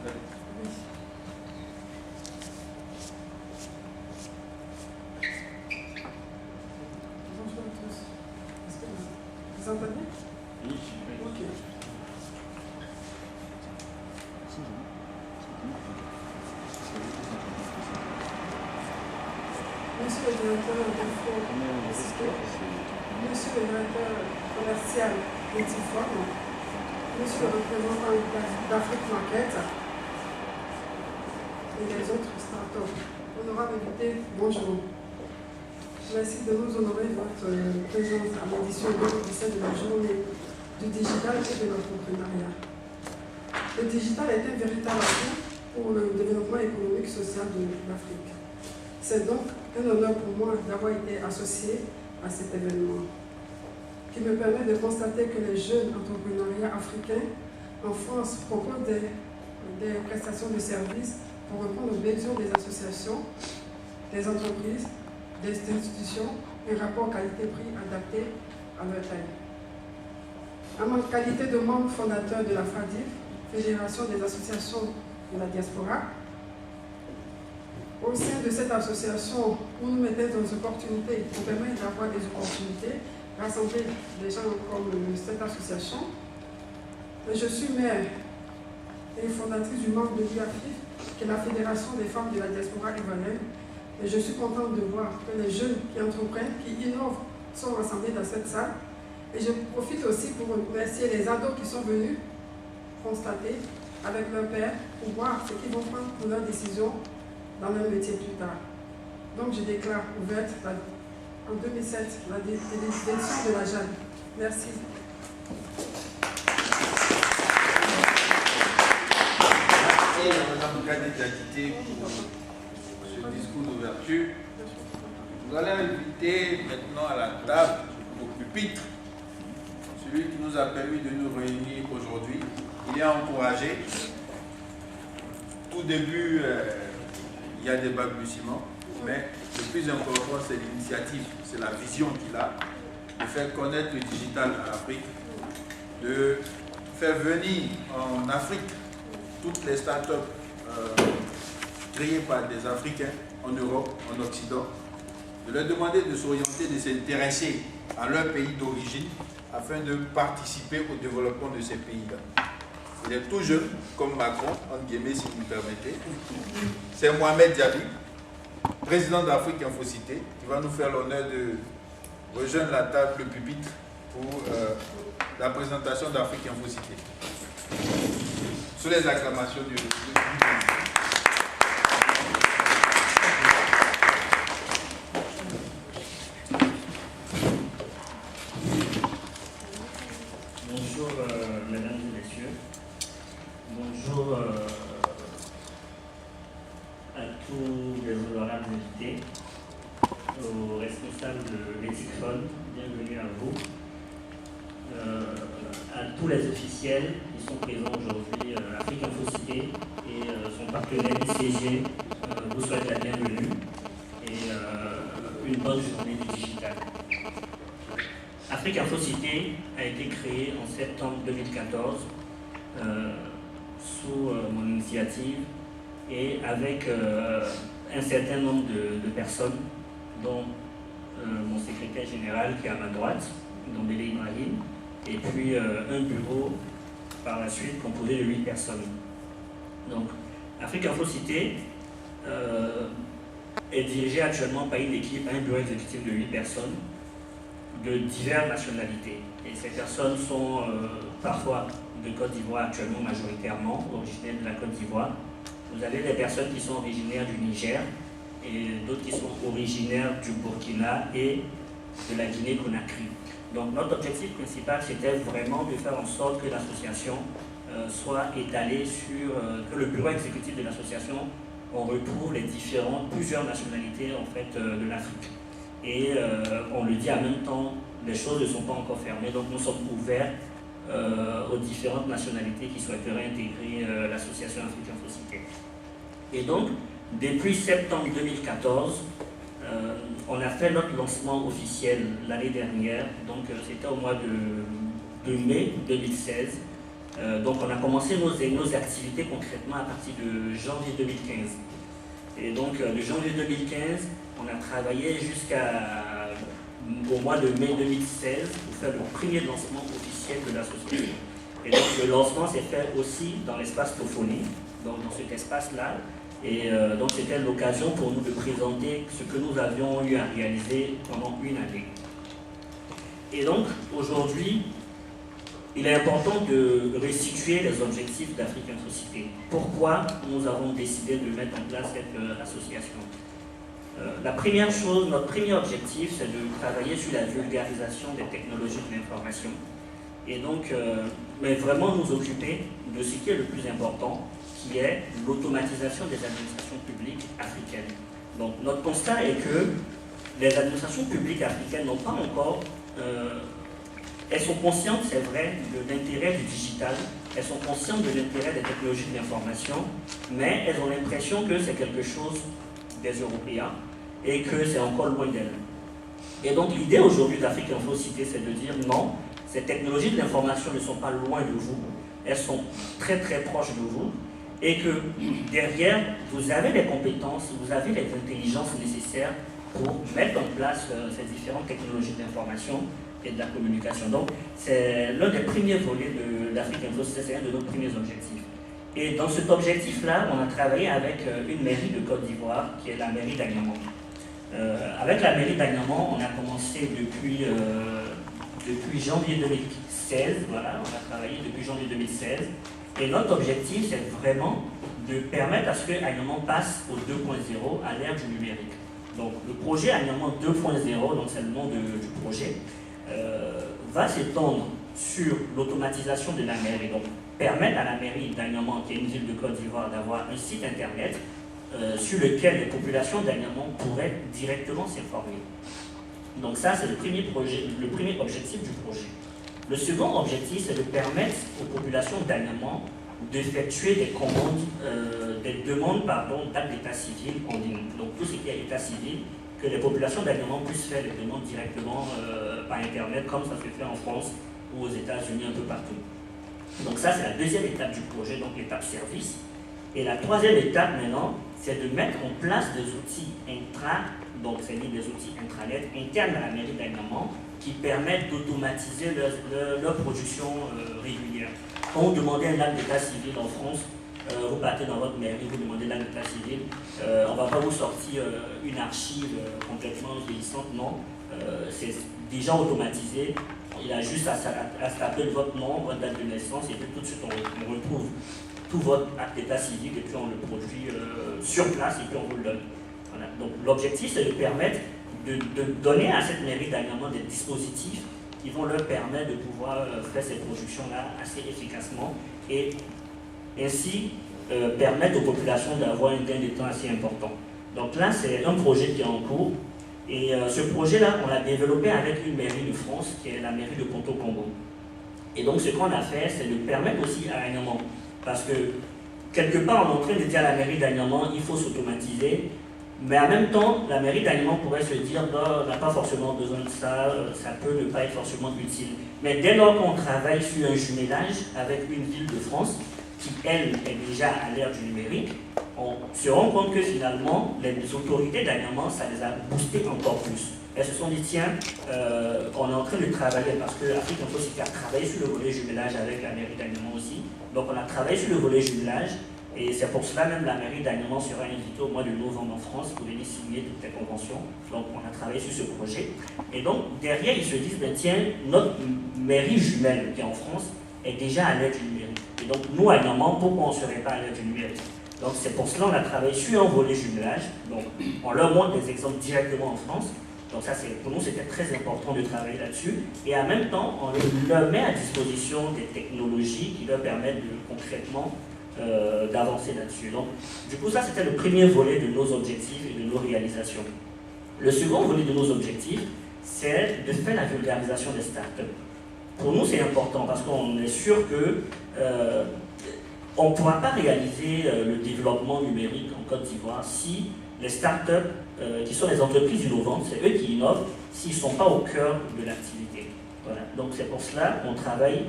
Bonjour à tous. Est-ce que vous entendez? Oui. Ok. Monsieur le directeur Monsieur le directeur commercial d'Etiform, Monsieur le représentant d'Afrique Market et les autres startups. Honorable invité, bonjour. Merci de nous honorer de votre présence à l'édition 2017 de la journée du digital et de l'entrepreneuriat. Le digital est un véritable atout pour le développement économique et social de l'Afrique. C'est donc un honneur pour moi d'avoir été associé à cet événement, qui me permet de constater que les jeunes entrepreneuriats africains en France proposent des prestations de services pour répondre aux besoins des associations, des entreprises, des institutions, un rapport qualité-prix adapté à leur taille. En ma qualité de membre fondateur de la FADIF, Fédération des associations de la diaspora, au sein de cette association, où nous mettons des opportunités, on permet d'avoir des opportunités, rassembler des gens comme cette association. Je suis mère et fondatrice du membre de l'IAFIF, qui est la Fédération des femmes de la diaspora ivoirienne. Et je suis contente de voir que les jeunes qui entreprennent, qui innovent, sont rassemblés dans cette salle. Et je profite aussi pour remercier les ados qui sont venus constater avec leur père pour voir ce qu'ils vont prendre pour leurs décisions dans leur métier plus tard. Donc je déclare ouverte en 2007 l'édition de la Jeanne. Merci. Merci à Mme Kadi Diakité pour ce discours d'ouverture. Nous allons inviter maintenant à la table, au pupitre, celui qui nous a permis de nous réunir aujourd'hui. Il est encouragé. Tout début, il y a des balbutiements, mais le plus important, c'est l'initiative, c'est la vision qu'il a, de faire connaître le digital à l'Afrique, de faire venir en Afrique toutes les startups créées par des Africains en Europe, en Occident, de leur demander de s'orienter, de s'intéresser à leur pays d'origine afin de participer au développement de ces pays-là. Il est tout jeune, comme Macron, entre guillemets, si vous me permettez. C'est Mohamed Diaby, président d'Afrique Infocité, qui va nous faire l'honneur de rejoindre la table, le pupitre, pour la présentation d'Afrique Infocité. Sous les acclamations du public. Bonjour, mesdames et messieurs. Bonjour à tous les honorables invités, aux responsables de l'Etiform, bienvenue à vous, à tous les officiels qui sont présents aujourd'hui, Afrique Infocité et son partenaire ICG, vous souhaite la bienvenue et une bonne journée du digital. Afrique Infocité a été créée en septembre 2014 sous mon initiative et avec un certain nombre de personnes, dont mon secrétaire général qui est à ma droite, Ndombele Ibrahim, et puis un bureau par la suite composé de 8 personnes. Donc, Afrique Infocité est dirigée actuellement par une équipe, un bureau exécutif de 8 personnes de diverses nationalités. Et ces personnes sont parfois de Côte d'Ivoire, actuellement majoritairement, originaires de la Côte d'Ivoire. Vous avez des personnes qui sont originaires du Niger et d'autres qui sont originaires du Burkina et de la Guinée-Conakry. Donc notre objectif principal, c'était vraiment de faire en sorte que l'association soit étalée sur, que le bureau exécutif de l'association, on retrouve les plusieurs nationalités en fait de l'Afrique. Et on le dit en même temps, les choses ne sont pas encore fermées, donc nous sommes ouverts aux différentes nationalités qui souhaiteraient intégrer l'association Afrique Infocité. Et donc, depuis septembre 2014, on a fait notre lancement officiel l'année dernière, donc c'était au mois de mai 2016, Donc on a commencé nos activités concrètement à partir de janvier 2015. Et donc de janvier 2015, on a travaillé jusqu'au mois de mai 2016 pour faire le premier lancement officiel de l'association. Et donc le lancement s'est fait aussi dans l'espace Tophonie, donc dans cet espace-là. Et donc c'était l'occasion pour nous de présenter ce que nous avions eu à réaliser pendant une année. Et donc aujourd'hui, il est important de restituer les objectifs d'Afrique Infocité. Pourquoi nous avons décidé de mettre en place cette association? La première chose, notre premier objectif, c'est de travailler sur la vulgarisation des technologies de l'information. Et donc, mais vraiment nous occuper de ce qui est le plus important, qui est l'automatisation des administrations publiques africaines. Donc notre constat est que les administrations publiques africaines n'ont pas encore... elles sont conscientes, c'est vrai, de l'intérêt du digital, elles sont conscientes de l'intérêt des technologies de l'information, mais elles ont l'impression que c'est quelque chose des Européens et que c'est encore loin d'elles. Et donc l'idée aujourd'hui d'Afrique Infocité, c'est de dire non, ces technologies de l'information ne sont pas loin de vous, elles sont très très proches de vous, et que derrière, vous avez les compétences, vous avez les intelligences nécessaires pour mettre en place ces différentes technologies de l'information et de la communication. Donc, c'est l'un des premiers volets d'Afrique Infocité, c'est un de nos premiers objectifs. Et dans cet objectif-là, on a travaillé avec une mairie de Côte d'Ivoire, qui est la mairie d'Agnaman. Avec la mairie d'Agnaman, on a commencé depuis janvier 2016, voilà, on a travaillé depuis janvier 2016. Et notre objectif, c'est vraiment de permettre à ce que Agnaman passe au 2.0 à l'ère du numérique. Donc, le projet Agnaman 2.0, donc c'est le nom du projet, va s'étendre sur l'automatisation de la mairie. Donc, permettre à la mairie d'Agnaman, qui est une ville de Côte d'Ivoire, d'avoir un site internet sur lequel les populations d'Agnaman pourraient directement s'informer. Donc ça, c'est le premier objectif du projet. Le second objectif, c'est de permettre aux populations d'Agnaman d'effectuer des demandes d'actes d'état civil en ligne. Donc tout ce qui est état civil, que les populations d'Agnaman puissent faire des demandes directement par Internet, comme ça se fait en France ou aux États-Unis, un peu partout. Donc ça, c'est la deuxième étape du projet, donc l'étape service. Et la troisième étape maintenant, c'est de mettre en place des outils donc c'est-à-dire des outils intranet internes à la mairie d'Agnaman qui permettent d'automatiser leur production régulière. Quand vous demandez un acte d'état civil en France, vous partez dans votre mairie, vous demandez l'acte d'état civil, on ne va pas vous sortir une archive complètement vieillissante, non. C'est déjà automatisé. Il a juste à se taper votre nom, votre date de naissance, et puis tout de suite on retrouve tout votre acte d'état civil, et puis on le produit sur place, et puis on vous le donne. Voilà. Donc l'objectif, c'est de permettre de donner à cette mairie d'Agnaman des dispositifs qui vont leur permettre de pouvoir faire cette production-là assez efficacement et ainsi permettre aux populations d'avoir un gain de temps assez important. Donc là, c'est un projet qui est en cours. Et ce projet-là, on l'a développé avec une mairie de France, qui est la mairie de Ponto Combo. Et donc, ce qu'on a fait, c'est de permettre aussi à Agnaman, parce que quelque part, on est en train de dire à la mairie d'Agnaman, il faut s'automatiser, mais en même temps, la mairie d'Agnaman pourrait se dire, on n'a pas forcément besoin de ça, ça peut ne pas être forcément utile. Mais dès lors qu'on travaille sur un jumelage avec une ville de France, qui, elle, est déjà à l'ère du numérique, on se rend compte que finalement, les autorités d'Agnaman, ça les a boostés encore plus. Elles se sont dit, tiens, on est en train de travailler, parce que Afrique Infocité a travaillé sur le volet jumelage avec la mairie d'Agnaman aussi. Donc on a travaillé sur le volet jumelage, et c'est pour cela même la mairie d'Agnaman sera invitée au mois de novembre en France pour venir signer toutes les conventions. Donc on a travaillé sur ce projet. Et donc derrière, ils se disent, ben, tiens, notre mairie jumelle qui est en France est déjà à l'ère du numérique. Et donc nous, à Agnaman, pourquoi on ne serait pas à l'ère du numérique? Donc c'est pour cela qu'on a travaillé sur un volet jumelage. Donc on leur montre des exemples directement en France. Donc ça, pour nous, c'était très important de travailler là-dessus. Et en même temps, on leur met à disposition des technologies qui leur permettent concrètement d'avancer là-dessus. Donc, du coup, ça, c'était le premier volet de nos objectifs et de nos réalisations. Le second volet de nos objectifs, c'est de faire la vulgarisation des startups. Pour nous, c'est important parce qu'on est sûr que on ne pourra pas réaliser le développement numérique en Côte d'Ivoire si les startups, qui sont les entreprises innovantes, c'est eux qui innovent, s'ils ne sont pas au cœur de l'activité. Voilà. Donc c'est pour cela qu'on travaille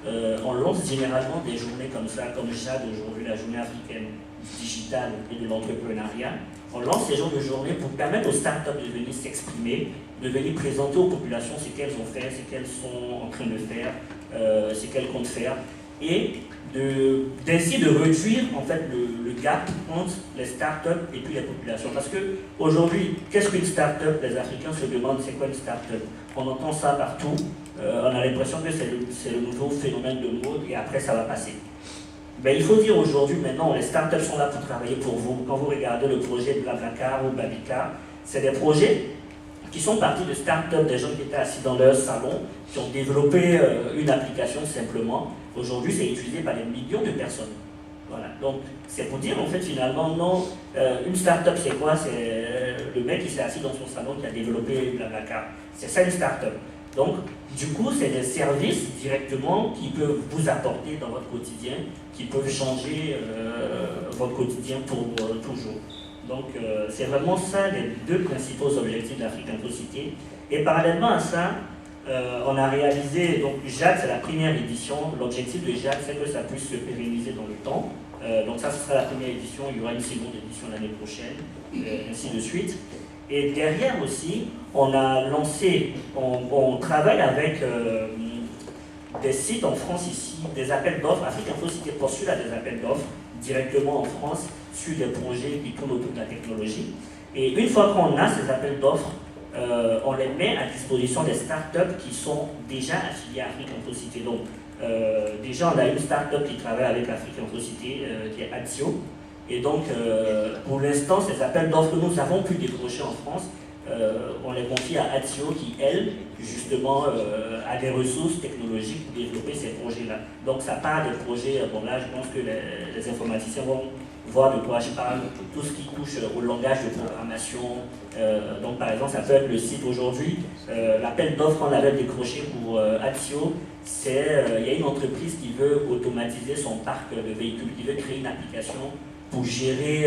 on lance généralement des journées comme ça, comme Jade aujourd'hui, la journée africaine digitale et de l'entrepreneuriat. On lance ces genres de journées pour permettre aux startups de venir s'exprimer, de venir présenter aux populations ce qu'elles ont fait, ce qu'elles sont en train de faire, ce qu'elles comptent faire, et d'ainsi de réduire en fait le gap entre les startups et puis les populations. Parce qu'aujourd'hui, qu'est-ce qu'une startup? Les Africains se demandent c'est quoi une startup. On entend ça partout, on a l'impression que c'est le nouveau phénomène de mode et après ça va passer. Ben, il faut dire aujourd'hui, maintenant, les startups sont là pour travailler pour vous. Quand vous regardez le projet de Blablacar ou Babicar, c'est des projets qui sont partis de startups, des gens qui étaient assis dans leur salon, qui ont développé une application simplement. Aujourd'hui, c'est utilisé par des millions de personnes. Voilà. Donc, c'est pour dire, en fait, finalement, non, une startup, c'est quoi? C'est le mec qui s'est assis dans son salon qui a développé Blablacar. C'est ça une startup. Donc, du coup, c'est des services directement qui peuvent vous apporter dans votre quotidien, qui peuvent changer votre quotidien pour toujours. Donc, c'est vraiment ça les deux principaux objectifs d'Afrique Infocité. Et parallèlement à ça, on a réalisé, donc Jade, c'est la première édition. L'objectif de Jade, c'est que ça puisse se pérenniser dans le temps. Donc ça, ce sera la première édition, il y aura une seconde édition l'année prochaine, ainsi de suite. Et derrière aussi, on a lancé, on travaille avec des sites en France ici, des appels d'offres. Afrique Infocité postule à des appels d'offres directement en France sur des projets qui tournent autour de la technologie. Et une fois qu'on a ces appels d'offres, on les met à disposition des startups qui sont déjà affiliées à Afrique Infocité. Donc, déjà, on a une startup qui travaille avec Afrique Infocité, qui est Adsio. Et donc, pour l'instant, ces appels d'offres que nous avons pu décrocher en France, on les confie à Adsio qui, elle, justement, a des ressources technologiques pour développer ces projets-là. Donc, ça part des projets, bon là, je pense que les informaticiens vont voir de quoi je parle, tout ce qui touche au langage de programmation. Donc, par exemple, ça peut être le site aujourd'hui. L'appel d'offres qu'on avait décroché pour Adsio, c'est il y a une entreprise qui veut automatiser son parc de véhicules, qui veut créer une application pour gérer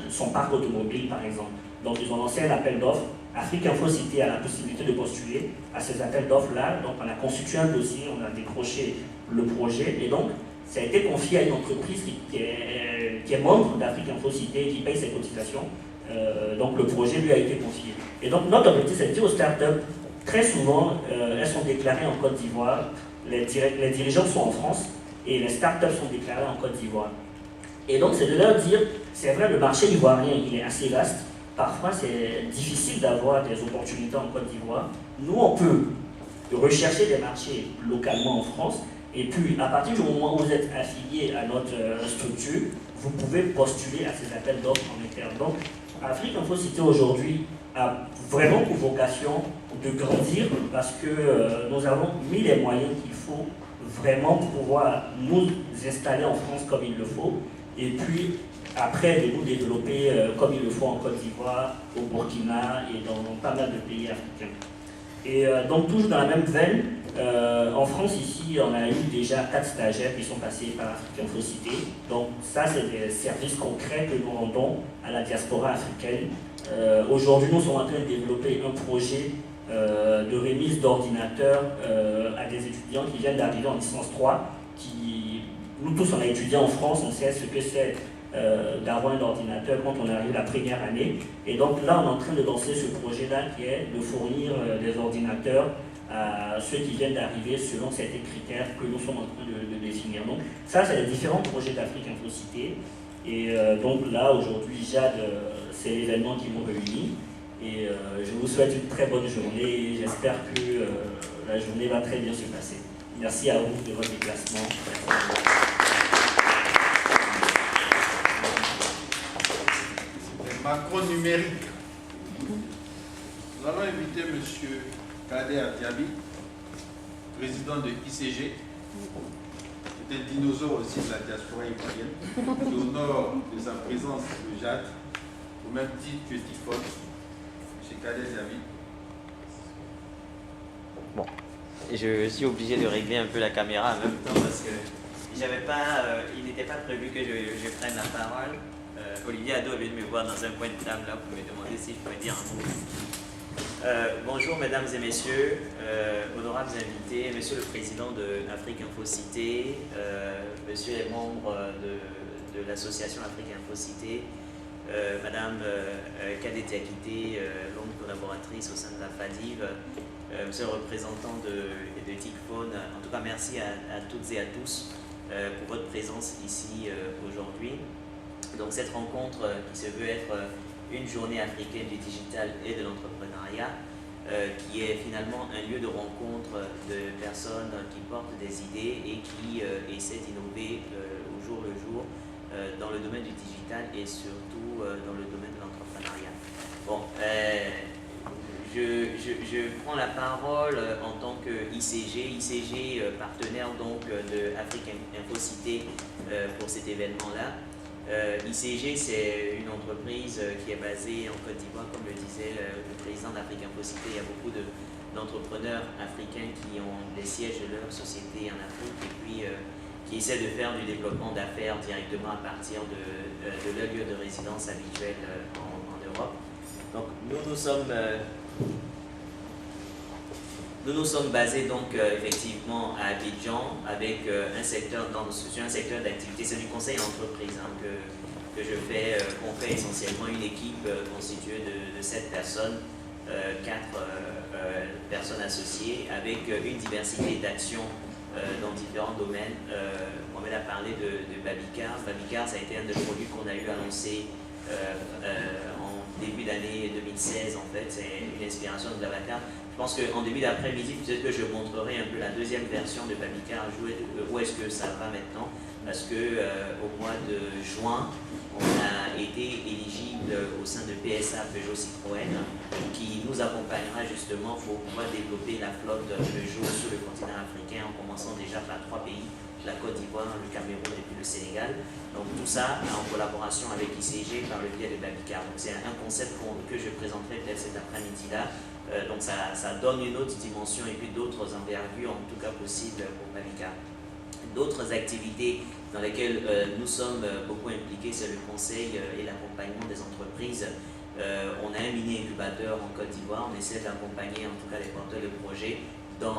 son parc automobile, par exemple. Donc, ils ont lancé un appel d'offres. Afrique Infocité a la possibilité de postuler à ces appels d'offres-là. Donc, on a constitué un dossier, on a décroché le projet. Et donc, ça a été confié à une entreprise qui est membre d'Afrique Infocité, qui paye ses cotisations. Donc, le projet lui a été confié. Et donc, notre objectif, c'est de dire aux startups, très souvent, elles sont déclarées en Côte d'Ivoire. Les dirigeants sont en France et les startups sont déclarées en Côte d'Ivoire. Et donc, c'est de leur dire, c'est vrai, le marché ivoirien, il est assez vaste. Parfois, c'est difficile d'avoir des opportunités en Côte d'Ivoire. Nous, on peut rechercher des marchés localement en France. Et puis, à partir du moment où vous êtes affilié à notre structure, vous pouvez postuler à ces appels d'offres en interne. Donc, Afrique Infocité aujourd'hui a vraiment pour vocation de grandir parce que nous avons mis les moyens qu'il faut vraiment pour pouvoir nous installer en France comme il le faut. Et puis, après, de nous développer comme il le faut en Côte d'Ivoire, au Burkina et dans pas mal de pays africains. Et donc, toujours dans la même veine, en France, ici, on a eu déjà 4 stagiaires qui sont passés par Afrique Infocité. Donc, ça, c'est des services concrets que nous rendons à la diaspora africaine. Aujourd'hui, nous sommes en train de développer un projet de remise d'ordinateurs à des étudiants qui viennent d'arriver en licence 3. Nous tous, on a étudié en France, on sait ce que c'est d'avoir un ordinateur quand on arrive la première année. Et donc là, on est en train de lancer ce projet-là qui est de fournir des ordinateurs à ceux qui viennent d'arriver selon certains critères que nous sommes en train de définir. Donc ça, c'est les différents projets d'Afrique Infocité. Et donc là, aujourd'hui, Jade, c'est l'événement qui nous réunit. Et je vous souhaite une très bonne journée et j'espère que la journée va très bien se passer. Merci à vous de votre déplacement. Macron numérique. Nous allons inviter M. Kader Diaby, président de ICG. C'est un dinosaure aussi de la diaspora ivoirienne, qui honore de sa présence de Jade, au même titre que Tifon. M. Kader Diaby. Bon, je suis obligé de régler un peu la caméra en même temps parce que il n'était pas prévu que je prenne la parole. Olivier Ado vient de me voir dans un coin de table là pour me demander si je pouvais dire un mot. Bonjour mesdames et messieurs, honorables invités, monsieur le président de Afrique Infocité, monsieur les membres de l'association Afrique Infocité, madame Kadé Diakité, longue collaboratrice au sein de la FADIV, monsieur le représentant de TICFON, en tout cas merci à toutes et à tous pour votre présence ici aujourd'hui. Donc cette rencontre qui se veut être une journée africaine du digital et de l'entrepreneuriat, qui est finalement un lieu de rencontre de personnes qui portent des idées et qui essaient d'innover au jour le jour dans le domaine du digital et surtout dans le domaine de l'entrepreneuriat. Bon, je prends la parole en tant que ICG, partenaire donc de Afrique Infocité pour cet événement-là. ICG, c'est une entreprise qui est basée en Côte d'Ivoire, comme le disait le président d'Afrique Infocité. Il y a beaucoup d'entrepreneurs africains qui ont des sièges de leur société en Afrique et puis qui essaient de faire du développement d'affaires directement à partir de leur lieu de résidence habituel en Europe. Donc nous sommes basés donc effectivement à Abidjan avec un secteur d'activité, c'est du conseil en entreprise que je fais, qu'on fait essentiellement une équipe constituée de 7 personnes, 4 personnes associées avec une diversité d'actions dans différents domaines. Mohamed a parlé de Babicar. Babicar, ça a été un des produits qu'on a eu à lancer en début d'année 2016 en fait, c'est une inspiration de Babicar. Je pense qu'en début d'après-midi, peut-être que je montrerai un peu la deuxième version de Babicar, où est-ce que ça va maintenant, parce qu'au mois de juin, on a été éligible au sein de PSA Peugeot Citroën, qui nous accompagnera justement pour pouvoir développer la flotte Peugeot sur le continent africain, en commençant déjà par 3 pays, la Côte d'Ivoire, le Cameroun et puis le Sénégal. Donc tout ça en collaboration avec ICG par le biais de Babicar. Donc c'est un concept que je présenterai peut-être cet après-midi-là. Donc ça donne une autre dimension et puis d'autres envergures en tout cas possibles pour Babicar. D'autres activités dans lesquelles nous sommes beaucoup impliqués, c'est le conseil et l'accompagnement des entreprises. On a un mini-incubateur en Côte d'Ivoire, on essaie d'accompagner en tout cas les porteurs de projets pour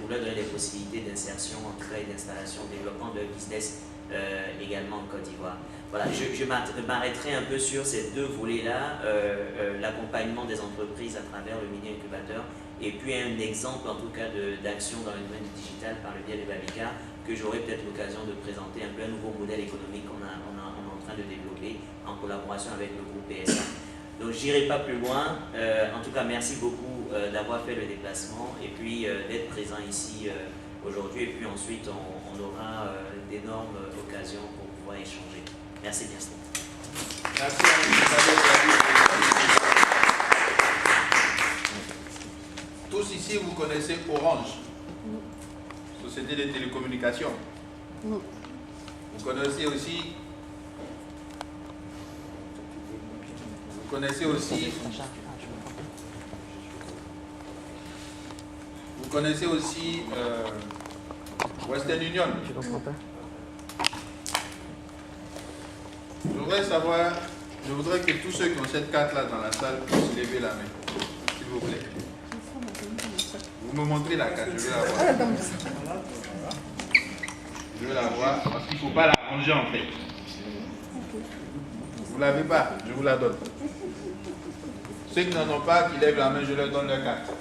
leur donner des possibilités d'insertion, en tout cas et d'installation, développement de leur business également en Côte d'Ivoire. Voilà, je m'arrêterai un peu sur ces deux volets-là, l'accompagnement des entreprises à travers le mini-incubateur et puis un exemple en tout cas d'action dans le domaine du digital par le biais de Babicar que j'aurai peut-être l'occasion de présenter un peu un nouveau modèle économique qu'on est en train de développer en collaboration avec le groupe PSA. Donc je n'irai pas plus loin, en tout cas merci beaucoup d'avoir fait le déplacement et puis d'être présent ici aujourd'hui et puis ensuite on aura d'énormes occasions pour pouvoir échanger. Merci bien. Merci. Tous ici, vous connaissez Orange, société de télécommunications. Vous connaissez aussi Western Union. Je voudrais que tous ceux qui ont cette carte-là dans la salle puissent lever la main, s'il vous plaît. Vous me montrez la carte, je vais la voir. Je veux la voir parce qu'il ne faut pas la ranger en fait. Vous ne l'avez pas, je vous la donne. Ceux qui n'en ont pas, qui lèvent la main, je leur donne leur carte.